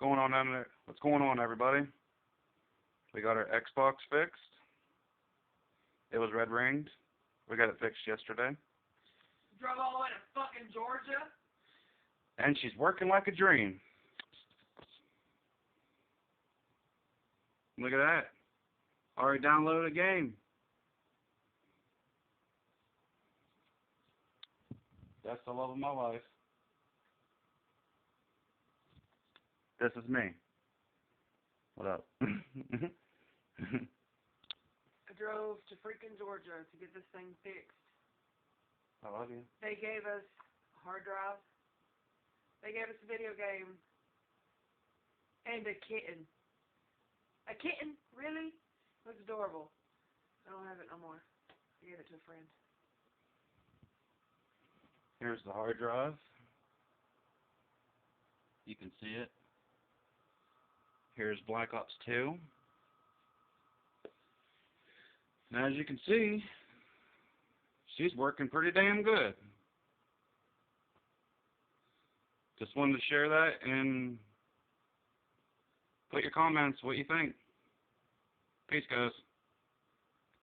going on down there? What's going on, everybody? We got our Xbox fixed. It was red ringed. We got it fixed yesterday. Drove all the way to fucking Georgia. And she's working like a dream. Look at that. Already downloaded a game. That's the love of my life. This is me. What up? I drove to freaking Georgia to get this thing fixed. I love you. They gave us a hard drive. They gave us a video game. And a kitten. A kitten? Really? It was adorable. I don't have it no more. I gave it to a friend. Here's the hard drive. You can see it. Here's Black Ops 2. And as you can see, she's working pretty damn good. Just wanted to share that and put your comments, what you think. Peace, guys.